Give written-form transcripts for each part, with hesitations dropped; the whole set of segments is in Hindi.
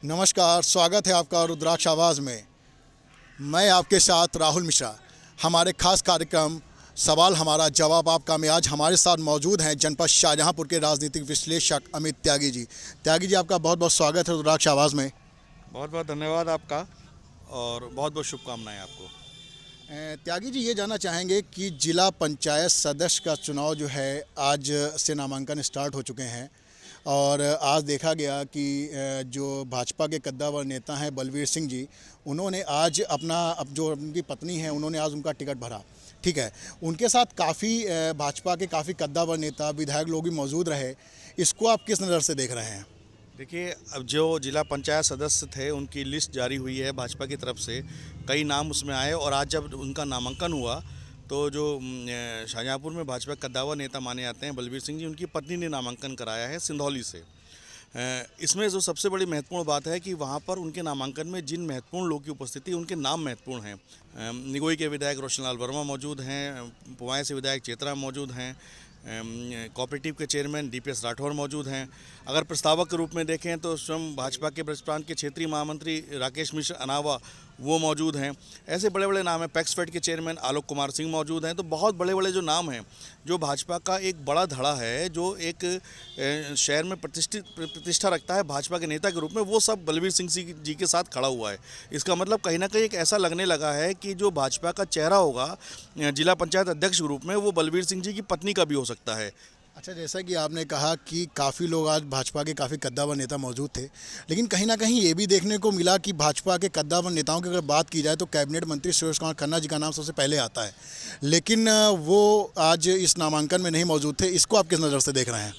नमस्कार, स्वागत है आपका रुद्राक्ष आवाज़ में। मैं आपके साथ राहुल मिश्रा। हमारे खास कार्यक्रम सवाल हमारा जवाब आपका में आज हमारे साथ मौजूद हैं जनपद शाहजहांपुर के राजनीतिक विश्लेषक अमित त्यागी जी। त्यागी जी, आपका बहुत बहुत स्वागत है रुद्राक्ष आवाज़ में। बहुत बहुत धन्यवाद आपका और बहुत बहुत शुभकामनाएं आपको। त्यागी जी, ये जानना चाहेंगे कि जिला पंचायत सदस्य का चुनाव जो है आज से नामांकन स्टार्ट हो चुके हैं और आज देखा गया कि जो भाजपा के कद्दावर नेता हैं बलवीर सिंह जी, उन्होंने आज अब जो उनकी पत्नी है उन्होंने आज उनका टिकट भरा। ठीक है, उनके साथ काफ़ी भाजपा के काफ़ी कद्दावर नेता विधायक लोग भी मौजूद रहे। इसको आप किस नज़र से देख रहे हैं? देखिए, अब जो जिला पंचायत सदस्य थे उनकी लिस्ट जारी हुई है भाजपा की तरफ से, कई नाम उसमें आए और आज जब उनका नामांकन हुआ तो जो शाहजहाँपुर में भाजपा कद्दावर नेता माने जाते हैं बलवीर सिंह जी, उनकी पत्नी ने नामांकन कराया है सिंधौली से। इसमें जो सबसे बड़ी महत्वपूर्ण बात है कि वहाँ पर उनके नामांकन में जिन महत्वपूर्ण लोगों की उपस्थिति, उनके नाम महत्वपूर्ण हैं। निगोई के विधायक रोशनलाल वर्मा मौजूद हैं, पुवाएँ से विधायक चेतरा मौजूद हैं, कोऑपरेटिव के चेयरमैन डीपीएस राठौर मौजूद हैं। अगर प्रस्तावक के रूप में देखें तो स्वयं भाजपा के ब्रज प्रांत के क्षेत्रीय महामंत्री राकेश मिश्र अनावा वो मौजूद हैं। ऐसे बड़े बड़े नाम हैं। पैक्सफेड के चेयरमैन आलोक कुमार सिंह मौजूद हैं। तो बहुत बड़े बड़े जो नाम हैं, जो भाजपा का एक बड़ा धड़ा है, जो एक शहर में प्रतिष्ठा रखता है भाजपा के नेता के रूप में, वो सब बलवीर सिंह जी के साथ खड़ा हुआ है। इसका मतलब कहीं ना कहीं एक ऐसा लगने लगा है कि जो भाजपा का चेहरा होगा जिला पंचायत अध्यक्ष के रूप में, वो बलवीर सिंह जी की पत्नी का भी हो सकता है। अच्छा, जैसा कि आपने कहा कि काफ़ी लोग आज भाजपा के काफ़ी कद्दावर नेता मौजूद थे, लेकिन कहीं ना कहीं ये भी देखने को मिला कि भाजपा के कद्दावर नेताओं की अगर बात की जाए तो कैबिनेट मंत्री सुरेश कुमार खन्ना जी का नाम सबसे पहले आता है, लेकिन वो आज इस नामांकन में नहीं मौजूद थे। इसको आप किस नज़र से देख रहे हैं?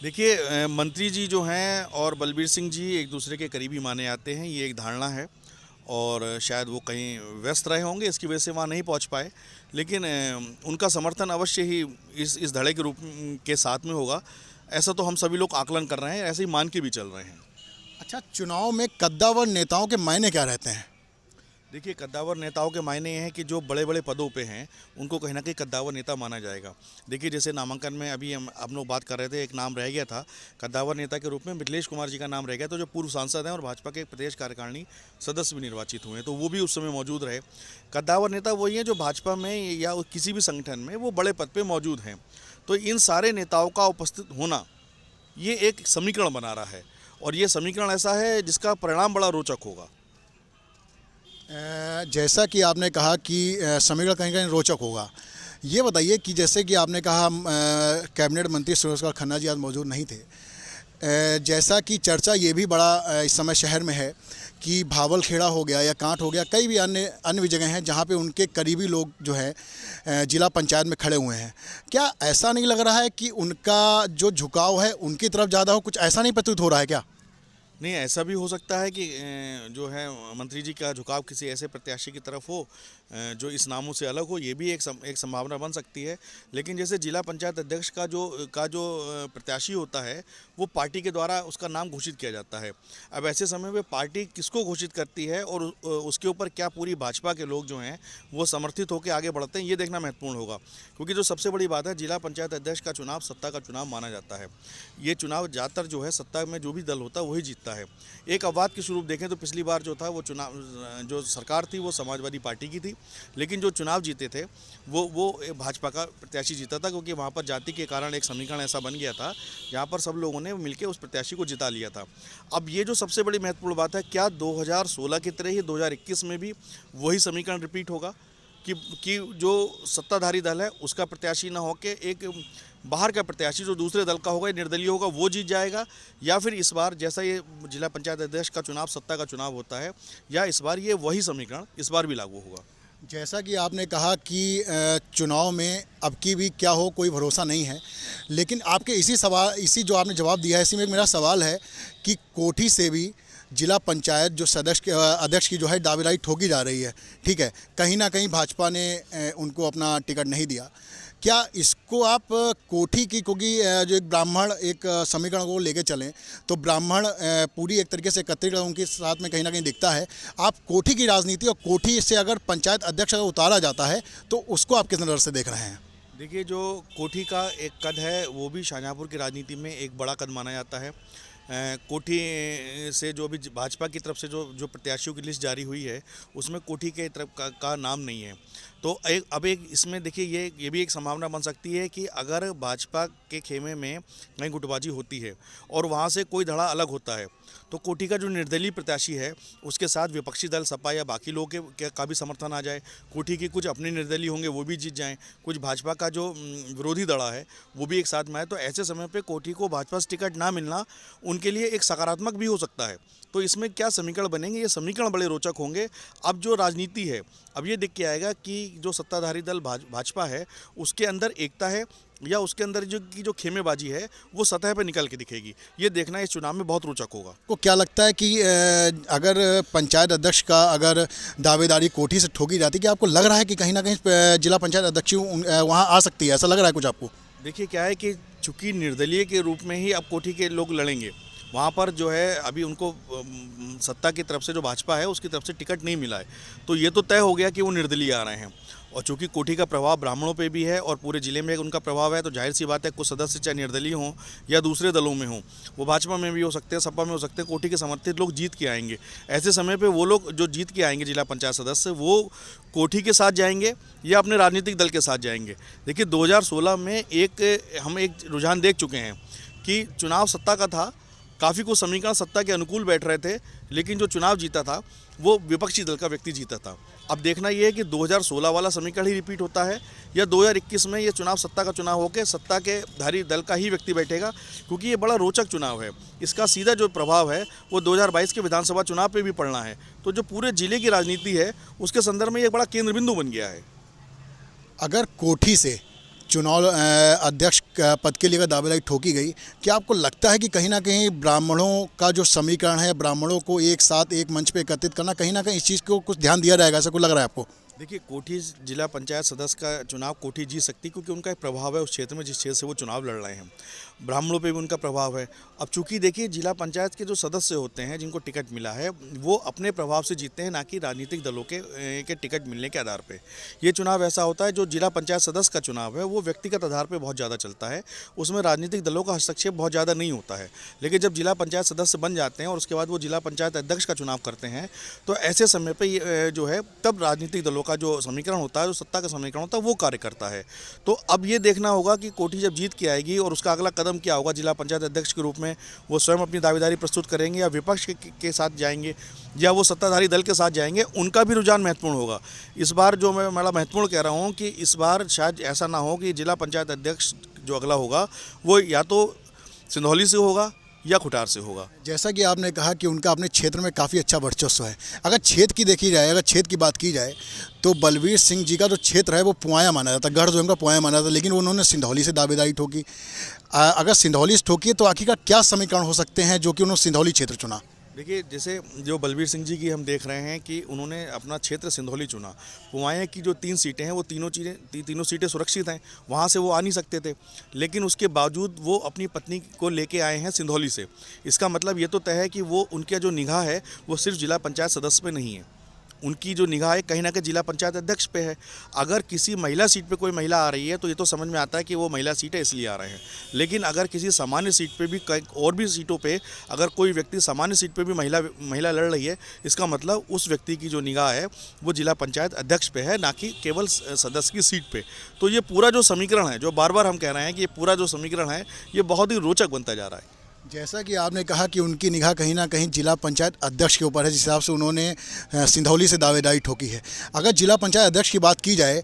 देखिए, मंत्री जी जो हैं और बलवीर सिंह जी एक दूसरे के करीबी माने जाते हैं, ये एक धारणा है और शायद वो कहीं व्यस्त रहे होंगे, इसकी वजह से वहाँ नहीं पहुँच पाए। लेकिन उनका समर्थन अवश्य ही इस धड़े के रूप के साथ में होगा, ऐसा तो हम सभी लोग आकलन कर रहे हैं, ऐसे ही मान के भी चल रहे हैं। अच्छा, चुनाव में कद्दावर नेताओं के मायने क्या रहते हैं? देखिए, कद्दावर नेताओं के मायने ये हैं कि जो बड़े बड़े पदों पे हैं उनको कहीं ना कहीं कद्दावर नेता माना जाएगा। देखिए, जैसे नामांकन में अभी हम लोग बात कर रहे थे, एक नाम रह गया था कद्दावर नेता के रूप में, मिथिलेश कुमार जी का नाम रह गया, तो जो पूर्व सांसद हैं और भाजपा के प्रदेश कार्यकारिणी सदस्य भी निर्वाचित हुए हैं, तो वो भी उस समय मौजूद रहे। कद्दावर नेता वही हैं जो भाजपा में या किसी भी संगठन में वो बड़े पद पर मौजूद हैं। तो इन सारे नेताओं का उपस्थित होना ये एक समीकरण बना रहा है और ये समीकरण ऐसा है जिसका परिणाम बड़ा रोचक होगा। जैसा कि आपने कहा कि समीकरण कहीं कहीं रोचक होगा, ये बताइए कि जैसे कि आपने कहा कैबिनेट मंत्री सुरेश कुमार खन्ना जी आज मौजूद नहीं थे, जैसा कि चर्चा ये भी बड़ा इस समय शहर में है कि भावलखेड़ा हो गया या कांट हो गया, कई भी अन्य भी जगह हैं जहाँ पे उनके करीबी लोग जो है जिला पंचायत में खड़े हुए हैं। क्या ऐसा नहीं लग रहा है कि उनका जो झुकाव है उनकी तरफ ज़्यादा हो? कुछ ऐसा नहीं प्रतीत हो रहा है क्या? नहीं, ऐसा भी हो सकता है कि जो है मंत्री जी का झुकाव किसी ऐसे प्रत्याशी की तरफ हो जो इस नामों से अलग हो, ये भी एक संभावना बन सकती है। लेकिन जैसे जिला पंचायत अध्यक्ष का जो प्रत्याशी होता है वो पार्टी के द्वारा उसका नाम घोषित किया जाता है। अब ऐसे समय में पार्टी किसको घोषित करती है और उसके ऊपर क्या पूरी भाजपा के लोग जो हैं वो समर्थित होकर आगे बढ़ते हैं, ये देखना महत्वपूर्ण होगा। क्योंकि जो सबसे बड़ी बात है, जिला पंचायत अध्यक्ष का चुनाव सत्ता का चुनाव माना जाता है। ये चुनाव ज़्यादातर जो है सत्ता में जो भी दल होता है वही जीतता है। एक अपवाद के स्वरूप देखें तो पिछली बार जो था वो चुनाव, जो सरकार थी वो समाजवादी पार्टी की थी, लेकिन जो चुनाव जीते थे वो भाजपा का प्रत्याशी जीता था, क्योंकि वहाँ पर जाति के कारण एक समीकरण ऐसा बन गया था जहाँ पर सब लोगों ने मिलकर उस प्रत्याशी को जिता लिया था। अब ये जो सबसे बड़ी महत्वपूर्ण बात है, क्या 2016 की तरह ही 2021 में भी वही समीकरण रिपीट होगा कि जो सत्ताधारी दल है उसका प्रत्याशी ना होकर एक बाहर का प्रत्याशी जो दूसरे दल का होगा, निर्दलीय होगा, वो जीत जाएगा? या फिर इस बार जैसा ये जिला पंचायत अध्यक्ष का चुनाव सत्ता का चुनाव होता है, या इस बार ये वही समीकरण इस बार भी लागू होगा? जैसा कि आपने कहा कि चुनाव में अब की भी क्या हो कोई भरोसा नहीं है, लेकिन आपके इसी जो आपने जवाब दिया है, इसी में मेरा सवाल है कि कोठी से भी जिला पंचायत जो अध्यक्ष की जो है दावेदारी ठोकी जा रही है। ठीक है, कहीं ना कहीं भाजपा ने उनको अपना टिकट नहीं दिया। क्या इसको आप कोठी की, क्योंकि जो एक ब्राह्मण एक समीकरण को लेके चलें तो ब्राह्मण पूरी एक तरीके से एकत्रीकरण उनके साथ में कहीं ना कहीं दिखता है, आप कोठी की राजनीति और कोठी से अगर पंचायत अध्यक्ष अगर उतारा जाता है तो उसको आप किस नज़र से देख रहे हैं? देखिए, जो कोठी का एक कद है वो भी शाहजहाँपुर की राजनीति में एक बड़ा कद माना जाता है। कोठी से जो भी भाजपा की तरफ से जो जो प्रत्याशियों की लिस्ट जारी हुई है उसमें कोठी के तरफ का नाम नहीं है। तो अब एक इसमें देखिए ये भी एक संभावना बन सकती है कि अगर भाजपा के खेमे में कहीं गुटबाजी होती है और वहाँ से कोई धड़ा अलग होता है तो कोठी का जो निर्दलीय प्रत्याशी है उसके साथ विपक्षी दल सपा या बाकी लोगों का भी समर्थन आ जाए, कोठी की कुछ अपने निर्दलीय होंगे वो भी जीत जाएं, कुछ भाजपा का जो विरोधी दड़ा है वो भी एक साथ में आए, तो ऐसे समय पे कोठी को भाजपा से टिकट ना मिलना उनके लिए एक सकारात्मक भी हो सकता है। तो इसमें क्या समीकरण बनेंगे, ये समीकरण बड़े रोचक होंगे। अब जो राजनीति है अब ये देख के आएगा कि जो सत्ताधारी दल भाजपा है उसके अंदर एकता है या उसके अंदर जो खेमेबाजी है वो सतह पर निकल के दिखेगी। ये देखना इस चुनाव में बहुत रोचक होगा। को क्या लगता है कि अगर पंचायत अध्यक्ष का अगर दावेदारी कोठी से ठोकी जाती है, कि आपको लग रहा है कि कहीं ना कहीं जिला पंचायत अध्यक्ष वहाँ आ सकती है, ऐसा लग रहा है कुछ आपको? देखिए क्या है कि चूंकि निर्दलीय के रूप में ही अब कोठी के लोग लड़ेंगे, वहाँ पर जो है अभी उनको सत्ता की तरफ से जो भाजपा है उसकी तरफ से टिकट नहीं मिला है, तो ये तो तय हो गया कि वो निर्दलीय आ रहे हैं। और चूंकि कोठी का प्रभाव ब्राह्मणों पे भी है और पूरे ज़िले में उनका प्रभाव है, तो जाहिर सी बात है कुछ सदस्य चाहे निर्दलीय हों या दूसरे दलों में हों, वो भाजपा में भी हो सकते हैं, सपा में हो सकते हैं, कोठी के समर्थित लोग जीत के आएंगे। ऐसे समय पे वो लोग जो जीत के आएंगे जिला पंचायत सदस्य, वो कोठी के साथ जाएंगे या अपने राजनीतिक दल के साथ जाएंगे। देखिए 2016 में हम एक रुझान देख चुके हैं कि चुनाव सत्ता का था, काफ़ी कुछ समीकरण सत्ता के अनुकूल बैठ रहे थे, लेकिन जो चुनाव जीता था वो विपक्षी दल का व्यक्ति जीता था। अब देखना ये है कि 2016 वाला समीकरण ही रिपीट होता है या 2021 में ये चुनाव सत्ता का चुनाव होकर सत्ता के धारी दल का ही व्यक्ति बैठेगा, क्योंकि ये बड़ा रोचक चुनाव है। इसका सीधा जो प्रभाव है वो 2022 के विधानसभा चुनाव पे भी पड़ना है। तो जो पूरे जिले की राजनीति है उसके संदर्भ में ये बड़ा केंद्र बिंदु बन गया है। अगर कोठी से चुनाव अध्यक्ष पद के लिए अगर दावेदारी ठोकी गई, क्या आपको लगता है कि कहीं ना कहीं ब्राह्मणों का जो समीकरण है, ब्राह्मणों को एक साथ एक मंच पे एकत्रित करना, कहीं ना कहीं इस चीज़ को कुछ ध्यान दिया जाएगा, ऐसा कुछ लग रहा है आपको? देखिए कोठी जिला पंचायत सदस्य का चुनाव कोठी जीत सकती, क्योंकि उनका एक प्रभाव है उस क्षेत्र में जिस क्षेत्र से वो चुनाव लड़ रहे हैं। ब्राह्मणों पे भी उनका प्रभाव है। अब चूंकि देखिए जिला पंचायत के जो सदस्य होते हैं जिनको टिकट मिला है वो अपने प्रभाव से जीतते हैं, ना कि राजनीतिक दलों के टिकट मिलने के आधार पे। ये चुनाव ऐसा होता है, जो जिला पंचायत सदस्य का चुनाव है वो व्यक्तिगत आधार पर बहुत ज़्यादा चलता है, उसमें राजनीतिक दलों का हस्तक्षेप बहुत ज़्यादा नहीं होता है। लेकिन जब जिला पंचायत सदस्य बन जाते हैं और उसके बाद वो जिला पंचायत अध्यक्ष का चुनाव करते हैं, तो ऐसे समय पर जो है तब राजनीतिक दलों का जो समीकरण होता है, जो सत्ता का समीकरण होता है, वो कार्य करता है। तो अब ये देखना होगा कि कोठी जब जीत के आएगी और उसका अगला कदम क्या होगा। जिला पंचायत अध्यक्ष के रूप में वो स्वयं अपनी दावेदारी प्रस्तुत करेंगे या विपक्ष के साथ जाएंगे या वो सत्ताधारी दल के साथ जाएंगे, उनका भी रुझान महत्वपूर्ण होगा। इस बार जो मैं बड़ा महत्वपूर्ण कह रहा हूँ कि इस बार शायद ऐसा ना हो कि जिला पंचायत अध्यक्ष जो अगला होगा वो या तो सिंधौली से होगा या खुटार से होगा। जैसा कि आपने कहा कि उनका अपने क्षेत्र में काफ़ी अच्छा वर्चस्व है। अगर क्षेत्र की देखी जाए, अगर क्षेत्र की बात की जाए, तो बलवीर सिंह जी का जो क्षेत्र है वो पुआया माना जाता है, गढ़ जो उनका पुआया माना जाता है, लेकिन उन्होंने सिंधौली से दावेदारी ठोकी। अगर सिंधौली से ठोकी तो आखिरकार क्या समीकरण हो सकते हैं जो कि उन्होंने सिंधौली क्षेत्र चुना? देखिए जैसे जो बलवीर सिंह जी की हम देख रहे हैं कि उन्होंने अपना क्षेत्र सिंधौली चुना। पुआया की जो 3 सीटें हैं वो तीनों सीटें सुरक्षित हैं, वहाँ से वो आ नहीं सकते थे, लेकिन उसके बावजूद वो अपनी पत्नी को लेके आए हैं सिंधौली से। इसका मतलब ये तो तय है कि वो उनका जो निगाह है वो सिर्फ जिला पंचायत सदस्य पे नहीं है, उनकी जो निगाह है कहीं ना कहीं जिला पंचायत अध्यक्ष पे है। अगर किसी महिला सीट पे कोई महिला आ रही है तो ये तो समझ में आता है कि वो महिला सीट है इसलिए आ रहे हैं, लेकिन अगर किसी सामान्य सीट पे भी और भी सीटों पे अगर कोई व्यक्ति सामान्य सीट पे भी महिला लड़ रही है, इसका मतलब उस व्यक्ति की जो निगाह है वो जिला पंचायत अध्यक्ष पे है, ना कि केवल सदस्य की सीट पे। तो ये पूरा जो समीकरण है, जो बार बार हम कह रहे हैं कि ये पूरा जो समीकरण है ये बहुत ही रोचक बनता जा रहा है। जैसा कि आपने कहा कि उनकी निगाह कहीं ना कहीं जिला पंचायत अध्यक्ष के ऊपर है, जिस हिसाब से उन्होंने सिंधौली से दावेदारी ठोकी है। अगर जिला पंचायत अध्यक्ष की बात की जाए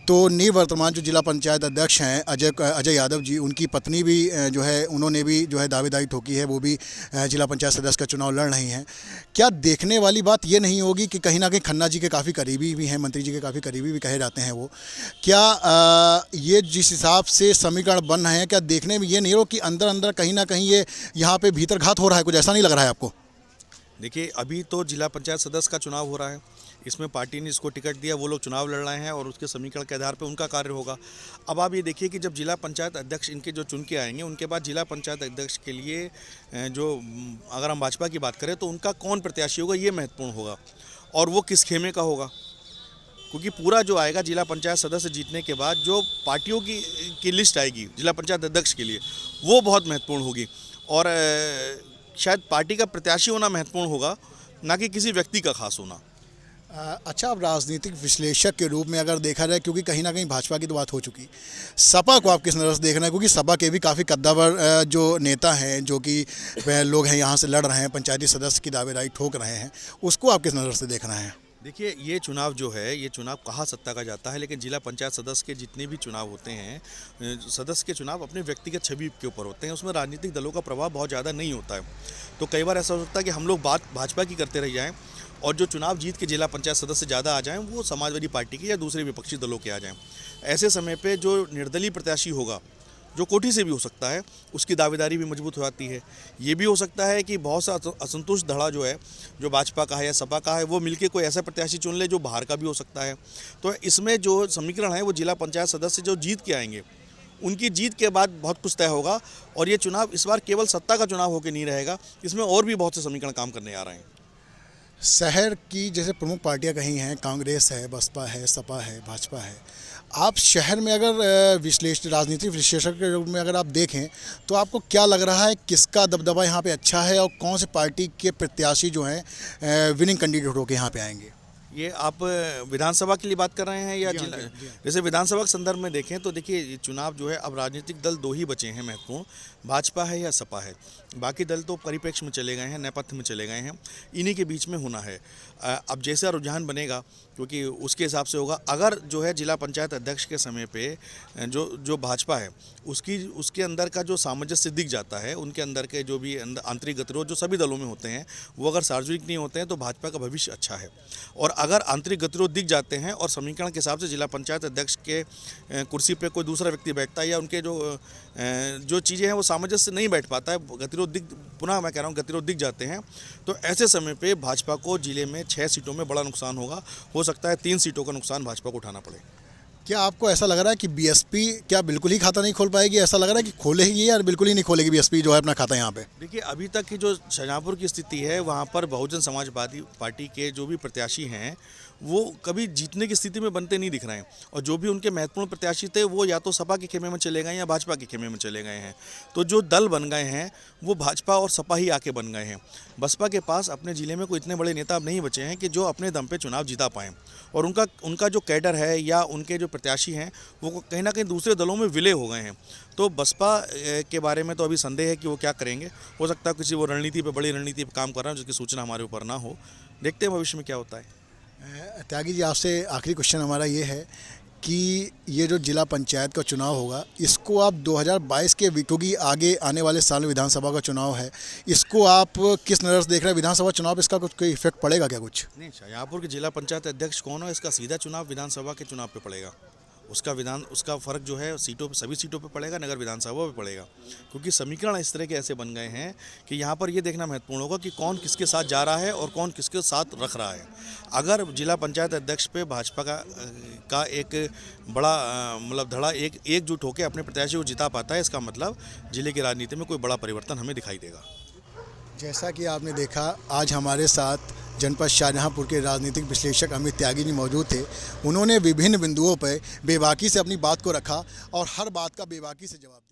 तो निवर्तमान जो जिला पंचायत अध्यक्ष हैं अजय यादव जी, उनकी पत्नी भी जो है उन्होंने भी जो है दावेदारी ठोकी है, वो भी जिला पंचायत सदस्य का चुनाव लड़ रही हैं। क्या देखने वाली बात ये नहीं होगी कि कहीं ना कहीं खन्ना जी के काफ़ी करीबी भी हैं, मंत्री जी के काफ़ी करीबी भी कहे जाते हैं वो, क्या ये जिस हिसाब से समीकरण बन रहे हैं, क्या देखने में ये नहीं हो कि अंदर अंदर कहीं ना कहीं ये यहाँ पे भीतरघात हो रहा है? कुछ ऐसा नहीं लग रहा है आपको? देखिए अभी तो जिला पंचायत सदस्य का चुनाव हो रहा है, इसमें पार्टी ने इसको टिकट दिया, वो लोग चुनाव लड़ रहे हैं और उसके समीकरण के आधार पर उनका कार्य होगा। अब आप ये देखिए कि जब जिला पंचायत अध्यक्ष इनके जो चुन के आएंगे, उनके बाद जिला पंचायत अध्यक्ष के लिए जो अगर हम भाजपा की बात करें तो उनका कौन प्रत्याशी होगा ये महत्वपूर्ण होगा, और वो किस खेमे का होगा, क्योंकि पूरा जो आएगा जिला पंचायत सदस्य जीतने के बाद जो पार्टियों की लिस्ट आएगी जिला पंचायत अध्यक्ष के लिए वो बहुत महत्वपूर्ण होगी। और शायद पार्टी का प्रत्याशी होना महत्वपूर्ण होगा, ना कि किसी व्यक्ति का खास होना। अच्छा, अब राजनीतिक विश्लेषक के रूप में अगर देखा जाए, क्योंकि कहीं ना कहीं भाजपा की तो बात हो चुकी, सपा को आप किस नज़र से देख रहे हैं? क्योंकि सपा के भी काफ़ी कद्दावर जो नेता हैं, जो कि वह लोग हैं यहाँ से लड़ रहे हैं, पंचायती सदस्य की दावेदारी ठोक रहे हैं, उसको आप किस नज़र से देख रहे हैं? देखिए, ये चुनाव जो है, ये चुनाव कहाँ सत्ता का जाता है, लेकिन जिला पंचायत सदस्य के जितने भी चुनाव होते हैं, सदस्य के चुनाव अपने व्यक्तिगत छवि के ऊपर होते हैं, उसमें राजनीतिक दलों का प्रभाव बहुत ज़्यादा नहीं होता है। तो कई बार ऐसा हो सकता है कि हम लोग बात भाजपा की करते रह जाएं और जो चुनाव जीत के जिला पंचायत सदस्य ज़्यादा आ जाएं वो समाजवादी पार्टी के या दूसरे विपक्षी दलों के आ जाएं। ऐसे समय पे जो निर्दलीय प्रत्याशी होगा, जो कोठी से भी हो सकता है, उसकी दावेदारी भी मजबूत हो जाती है। ये भी हो सकता है कि बहुत सा असंतुष्ट धड़ा जो है, जो भाजपा का है या सपा का है, वो मिलके कोई ऐसा प्रत्याशी चुन ले जो बाहर का भी हो सकता है। तो इसमें जो समीकरण है वो जिला पंचायत सदस्य जो जीत के आएंगे, उनकी जीत के बाद बहुत कुछ तय होगा। और ये चुनाव इस बार केवल सत्ता का चुनाव होकर नहीं रहेगा, इसमें और भी बहुत से समीकरण काम करने आ रहे हैं। शहर की जैसे प्रमुख पार्टियां कहीं हैं, कांग्रेस है, बसपा है, सपा है, भाजपा है। आप शहर में अगर राजनीतिक विश्लेषक के रूप में अगर आप देखें, तो आपको क्या लग रहा है किसका दबदबा यहाँ पे अच्छा है और कौन से पार्टी के प्रत्याशी जो हैं विनिंग कैंडिडेट होकर यहाँ पे आएंगे? ये आप विधानसभा के लिए बात कर रहे हैं या जिला? जैसे विधानसभा के संदर्भ में देखें तो देखिए, ये चुनाव जो है, अब राजनीतिक दल दो ही बचे हैं महत्वपूर्ण, भाजपा है या सपा है। बाकी दल तो परिप्रेक्ष्य में चले गए हैं, नेपथ्य में चले गए हैं, इन्हीं के बीच में होना है। अब जैसा रुझान बनेगा, क्योंकि उसके हिसाब से होगा। अगर जो है जिला पंचायत अध्यक्ष के समय पे जो भाजपा है, उसके अंदर का जो सामंजस्य दिख जाता है, उनके अंदर के जो भी आंतरिक गतिरोध जो सभी दलों में होते हैं, वो अगर सार्वजनिक नहीं होते हैं तो भाजपा का भविष्य अच्छा है। और अगर आंतरिक गतिरोध दिख जाते हैं और समीकरण के हिसाब से जिला पंचायत अध्यक्ष के कुर्सी पे कोई दूसरा व्यक्ति बैठता है या उनके जो चीज़ें हैं वो सामंजस्य नहीं बैठ पाता है, पुनः मैं कह रहा हूँ गतिरोध दिख जाते हैं, तो ऐसे समय पे भाजपा को जिले में 6 सीटों में बड़ा नुकसान होगा। हो सकता है 3 सीटों का नुकसान भाजपा को उठाना पड़े। क्या आपको ऐसा लग रहा है कि बीएसपी क्या बिल्कुल ही खाता नहीं खोल पाएगी? ऐसा लग रहा है कि खोलेगी या बिल्कुल ही नहीं खोलेगी बीएसपी जो है अपना खाता यहाँ पे? देखिए, अभी तक की जो शाहजहाँपुर की स्थिति है, वहाँ पर बहुजन समाजवादी पार्टी के जो भी प्रत्याशी हैं वो कभी जीतने की स्थिति में बनते नहीं दिख रहे हैं। और जो भी उनके महत्वपूर्ण प्रत्याशी थे वो या तो सपा के खेमे में चले गए या भाजपा के खेमे में चले गए हैं। तो जो दल बन गए हैं वो भाजपा और सपा ही आके बन गए हैं। बसपा के पास अपने ज़िले में कोई इतने बड़े नेता अब नहीं बचे हैं कि जो अपने दम पे चुनाव जीता पाएँ। और उनका जो कैडर है या उनके जो प्रत्याशी हैं वो कहीं ना कहीं दूसरे दलों में विलय हो गए हैं। तो बसपा के बारे में तो अभी संदेह है कि वो क्या करेंगे। हो सकता है किसी वो रणनीति पे, बड़ी रणनीति पे काम कर रहे हैं जिसकी सूचना हमारे ऊपर ना हो। देखते हैं भविष्य में क्या होता है। त्यागी जी, आपसे आखिरी क्वेश्चन हमारा ये है कि ये जो जिला पंचायत का चुनाव होगा, इसको आप 2022 के, क्योंकि आगे आने वाले साल में विधानसभा का चुनाव है, इसको आप किस नज़र से देख रहे हैं? विधानसभा चुनाव पर इसका कुछ कोई इफेक्ट पड़ेगा क्या कुछ? नहीं, शाहजहाँपुर के जिला पंचायत अध्यक्ष कौन हो, इसका सीधा चुनाव विधानसभा के चुनाव पे पड़ेगा। उसका फ़र्क जो है सभी सीटों पे पड़ेगा, नगर विधानसभा पे पड़ेगा। क्योंकि समीकरण इस तरह के ऐसे बन गए हैं कि यहाँ पर ये देखना महत्वपूर्ण होगा कि कौन किसके साथ जा रहा है और कौन किसके साथ रख रहा है। अगर जिला पंचायत अध्यक्ष पे भाजपा का एक बड़ा मतलब धड़ा एकजुट होकर अपने प्रत्याशी को जिता पाता है, इसका मतलब जिले की राजनीति में कोई बड़ा परिवर्तन हमें दिखाई देगा। जैसा कि आपने देखा, आज हमारे साथ जनपद शाहजहाँपुर के राजनीतिक विश्लेषक अमित त्यागी जी मौजूद थे। उन्होंने विभिन्न बिंदुओं पर बेबाकी से अपनी बात को रखा और हर बात का बेबाकी से जवाब दिया।